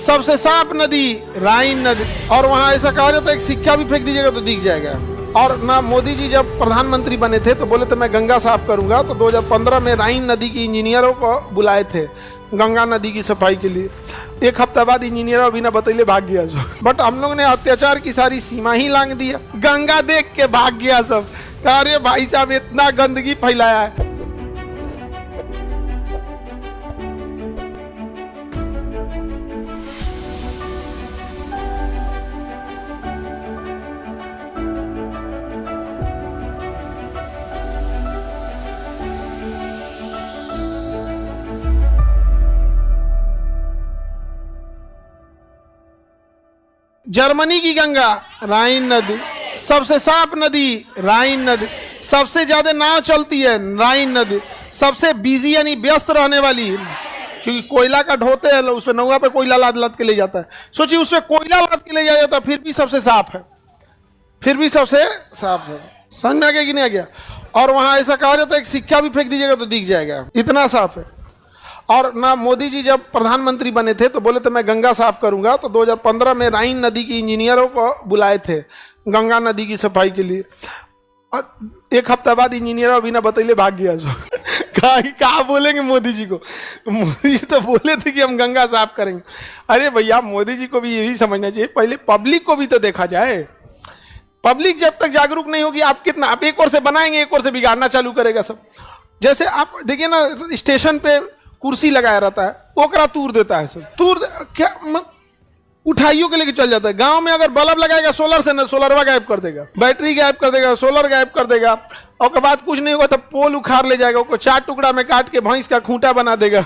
सबसे साफ नदी राइन नदी। और वहां ऐसा कहा जाता है एक सिक्का भी फेंक दीजिएगा तो दिख जाएगा। और ना मोदी जी जब प्रधानमंत्री बने थे तो बोले थे मैं गंगा साफ करूंगा, तो 2015 में राइन नदी की इंजीनियरों को बुलाए थे गंगा नदी की सफाई के लिए। एक हफ्ता बाद इंजीनियर बिना बतैले भाग गया सब। बट हम लोग ने अत्याचार की सारी सीमा ही लांग दिया, गंगा देख के भाग गया सब। अरे भाई साहब इतना गंदगी फैलाया है। जर्मनी की गंगा राइन नदी, सबसे साफ नदी राइन नदी, सबसे ज्यादा नाव चलती है राइन नदी, सबसे बिजी यानी व्यस्त रहने वाली, क्योंकि कोयला का ढोते हैं उस पर नौका पे कोयला लाद लाद के ले जाता है। सोचिए उसमें कोयला लाद के ले जाया जाता है, फिर भी सबसे साफ है, फिर भी सबसे साफ है। समझ में आ गया कि नहीं आ गया? और वहां ऐसा कहा जाता है एक सिक्का भी फेंक दीजिएगा तो दिख जाएगा, इतना साफ है। और ना मोदी जी जब प्रधानमंत्री बने थे तो बोले थे मैं गंगा साफ करूंगा, तो 2015 में राइन नदी की इंजीनियरों को बुलाए थे गंगा नदी की सफाई के लिए। एक हफ्ता बाद इंजीनियर बिना बतैले भाग गया जो। कहा बोलेंगे मोदी जी को? मोदी जी तो बोले थे कि हम गंगा साफ करेंगे। अरे भैया मोदी जी को भी यही समझना चाहिए, पहले पब्लिक को भी तो देखा जाए। पब्लिक जब तक जागरूक नहीं होगी आप कितना, आप एक ओर से बनाएंगे एक ओर से बिगाड़ना चालू करेगा सब। जैसे आप देखिए ना स्टेशन पे कुर्सी लगाया रहता है, ओकरा तूर देता है सब, क्या उठाइयों के लेके चल जाता है। गांव में अगर बल्ब लगाएगा सोलर से ना, सोलरवा गायब कर देगा, बैटरी गायब कर देगा, सोलर गायब कर देगा। और के बाद कुछ नहीं होगा तो पोल उखाड़ ले जाएगा, उसको 4 टुकड़ा में काट के भैंस का खूंटा बना देगा।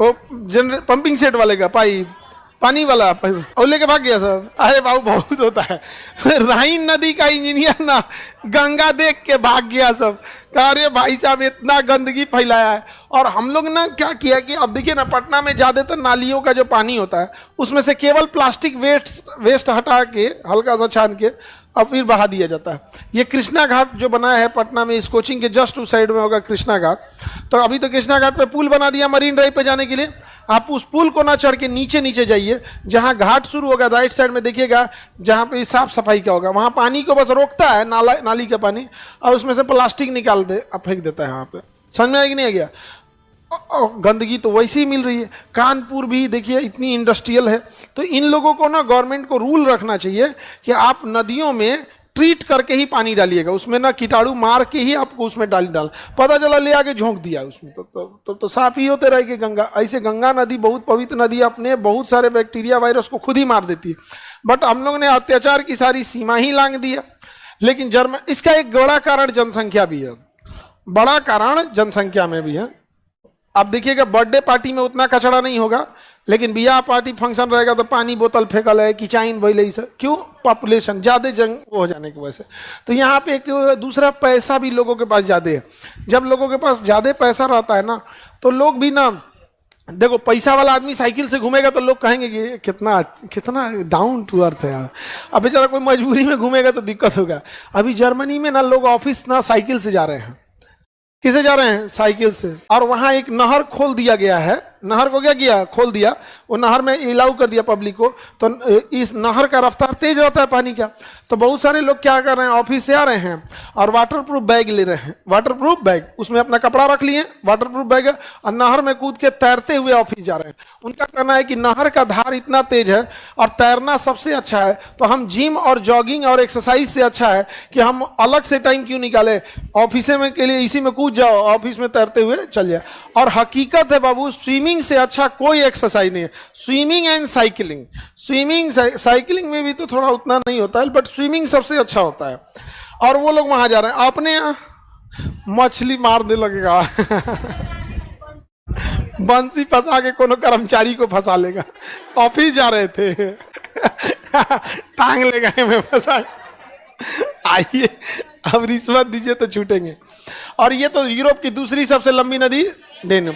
वो पंपिंग सेट वाले का पाइप, पानी वाला पाइप, और लेके भाग गया सब। अरे बाबू बहुत होता है। राइन नदी का इंजीनियर ना गंगा देख के भाग गया सब। अरे भाई साहब इतना गंदगी फैलाया है। और हम लोग ना क्या किया कि अब देखिए ना पटना में ज़्यादातर नालियों का जो पानी होता है उसमें से केवल प्लास्टिक वेस्ट हटा के हल्का सा छान के अब फिर बहा दिया जाता है। ये कृष्णा घाट जो बनाया है पटना में, इस कोचिंग के जस्ट उस साइड में होगा कृष्णा घाट। तो अभी तो कृष्णा घाट पे पुल बना दिया मरीन ड्राइव पे जाने के लिए। आप उस पुल को ना चढ़ के नीचे नीचे जाइए, जहाँ घाट शुरू होगा राइट साइड में देखिएगा, जहाँ पे साफ सफाई का होगा, वहाँ पानी को बस रोकता है नाली का पानी, और उसमें से प्लास्टिक निकाल दे अब फेंक देता है वहाँ पे। समझ में आया कि नहीं आ गया? गंदगी तो वैसे ही मिल रही है। कानपुर भी देखिए इतनी इंडस्ट्रियल है। तो इन लोगों को ना गवर्नमेंट को रूल रखना चाहिए कि आप नदियों में ट्रीट करके ही पानी डालिएगा, उसमें ना कीटाणु मार के ही आपको उसमें डाल पता चला ले आके झोंक दिया उसमें तो साफ ही होते रहेगी गंगा। ऐसे गंगा नदी बहुत पवित्र नदी, अपने बहुत सारे बैक्टीरिया वायरस को खुद ही मार देती है। बट हम लोग ने अत्याचार की सारी सीमा ही लांग दिया। लेकिन इसका एक बड़ा कारण जनसंख्या भी है, बड़ा कारण जनसंख्या में भी है। आप देखिएगा बर्थडे पार्टी में उतना कचरा नहीं होगा, लेकिन बियाह पार्टी फंक्शन रहेगा तो पानी बोतल फेंकल है, किचाइन भैल सब। क्यों? पॉपुलेशन ज़्यादा जंग हो जाने की वजह से। तो यहाँ पे एक दूसरा पैसा भी लोगों के पास ज़्यादा है। जब लोगों के पास ज़्यादा पैसा रहता है ना तो लोग भी ना, देखो पैसा वाला आदमी साइकिल से घूमेगा तो लोग कहेंगे कि कितना कितना डाउन टू अर्थ है यार। अब बेचारा कोई मजबूरी में घूमेगा तो दिक्कत होगा। अभी जर्मनी में ना लोग ऑफिस ना साइकिल से जा रहे हैं। किसे जा रहे हैं? साइकिल से। और वहां एक नहर खोल दिया गया है, नहर को क्या किया? खोल दिया। वो नहर में इलाउ कर दिया पब्लिक को। तो इस नहर का रफ्तार तेज रहता है पानी का। तो बहुत सारे लोग क्या कर रहे हैं, ऑफिस से आ रहे हैं और वाटरप्रूफ बैग ले रहे हैं, वाटरप्रूफ बैग, उसमें अपना कपड़ा रख लिए, वाटरप्रूफ बैग, और नहर में कूद के तैरते हुए ऑफिस जा रहे हैं। उनका कहना है कि नहर का धार इतना तेज है और तैरना सबसे अच्छा है, तो हम जिम और जॉगिंग और एक्सरसाइज से अच्छा है कि हम अलग से टाइम क्यों निकाले, ऑफिस में के लिए इसी में कूद जाओ, ऑफिस में तैरते हुए चल जाए। और हकीकत है बाबू, स्विमिंग से अच्छा कोई एक्सरसाइज नहीं है। Swimming and cycling, swimming cycling में भी तो थोड़ा उतना नहीं होता है, बट स्विमिंग सबसे अच्छा होता है। और वो लोग वहां जा रहे हैं, अपने मछली मार दे लगेगा। बंसी फंसा के कोनो कर्मचारी को फंसा लेगा। ऑफिस जा रहे थे, टांग ले गए में फंसा। आइए अब रिश्वत दीजिए तो छूटेंगे। और ये तो यूरोप की दूसरी सबसे लंबी नदी डेन्यूब।